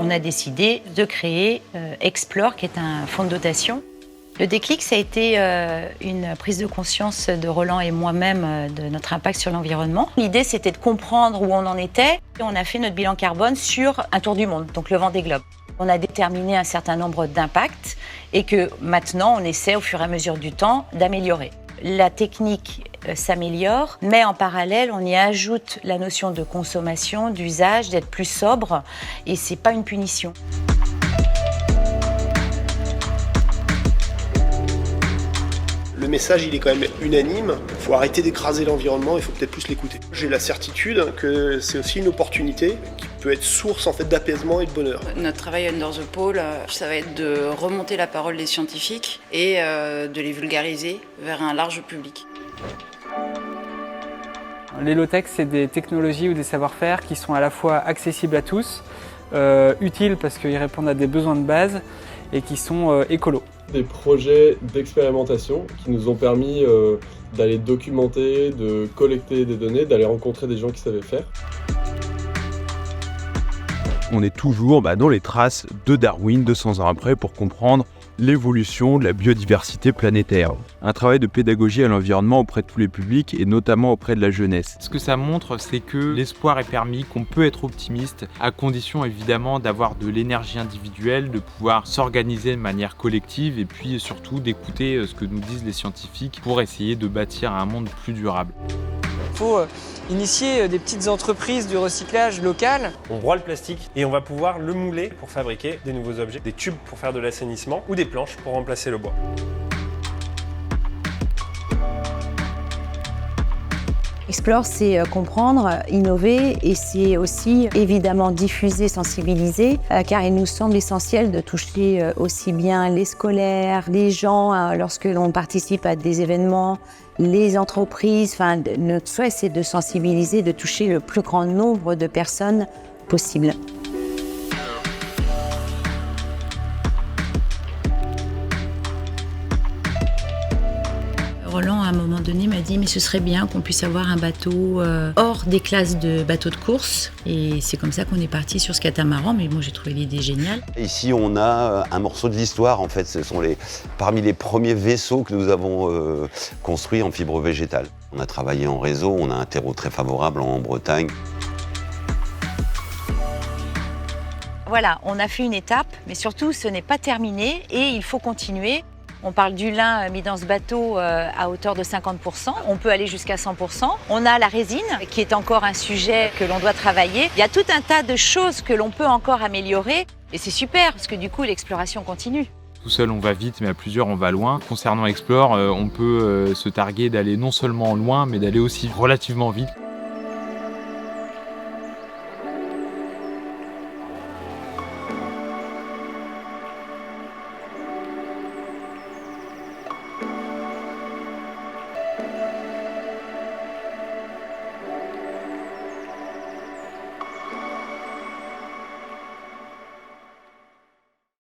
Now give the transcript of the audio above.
on a décidé de créer Explore, qui est un fonds de dotation. Le déclic, ça a été une prise de conscience de Roland et moi-même de notre impact sur l'environnement. L'idée, c'était de comprendre où on en était. Et on a fait notre bilan carbone sur un tour du monde, donc le Vendée Globe. On a déterminé un certain nombre d'impacts et que maintenant, on essaie au fur et à mesure du temps d'améliorer. La technique s'améliore, mais en parallèle, on y ajoute la notion de consommation, d'usage, d'être plus sobre, et c'est pas une punition. Le message, il est quand même unanime. Il faut arrêter d'écraser l'environnement, il faut peut-être plus l'écouter. J'ai la certitude que c'est aussi une opportunité qui peut être source en fait, d'apaisement et de bonheur. Notre travail Under the Pole, ça va être de remonter la parole des scientifiques et de les vulgariser vers un large public. Les low-tech, c'est des technologies ou des savoir-faire qui sont à la fois accessibles à tous, utiles parce qu'ils répondent à des besoins de base et qui sont écolos. Des projets d'expérimentation qui nous ont permis d'aller documenter, de collecter des données, d'aller rencontrer des gens qui savaient faire. On est toujours dans les traces de Darwin 200 ans après pour comprendre l'évolution de la biodiversité planétaire. Un travail de pédagogie à l'environnement auprès de tous les publics et notamment auprès de la jeunesse. Ce que ça montre, c'est que l'espoir est permis, qu'on peut être optimiste, à condition évidemment d'avoir de l'énergie individuelle, de pouvoir s'organiser de manière collective et puis surtout d'écouter ce que nous disent les scientifiques pour essayer de bâtir un monde plus durable. Il faut initier des petites entreprises du recyclage local. On broie le plastique et on va pouvoir le mouler pour fabriquer des nouveaux objets, des tubes pour faire de l'assainissement ou des planches pour remplacer le bois. Explore, c'est comprendre, innover et c'est aussi évidemment diffuser, sensibiliser, car il nous semble essentiel de toucher aussi bien les scolaires, les gens lorsque l'on participe à des événements, les entreprises. Notre souhait, c'est de sensibiliser, de toucher le plus grand nombre de personnes possible. Roland, à un moment donné, m'a dit « mais ce serait bien qu'on puisse avoir un bateau hors des classes de bateaux de course ». Et c'est comme ça qu'on est parti sur ce catamaran, mais moi j'ai trouvé l'idée géniale. Ici, on a un morceau de l'histoire, en fait. Ce sont parmi les premiers vaisseaux que nous avons construits en fibre végétale. On a travaillé en réseau, on a un terreau très favorable en Bretagne. Voilà, on a fait une étape, mais surtout ce n'est pas terminé et il faut continuer. On parle du lin mis dans ce bateau à hauteur de 50%. On peut aller jusqu'à 100%. On a la résine qui est encore un sujet que l'on doit travailler. Il y a tout un tas de choses que l'on peut encore améliorer. Et c'est super parce que du coup, l'exploration continue. Tout seul, on va vite, mais à plusieurs, on va loin. Concernant Explore, on peut se targuer d'aller non seulement loin, mais d'aller aussi relativement vite.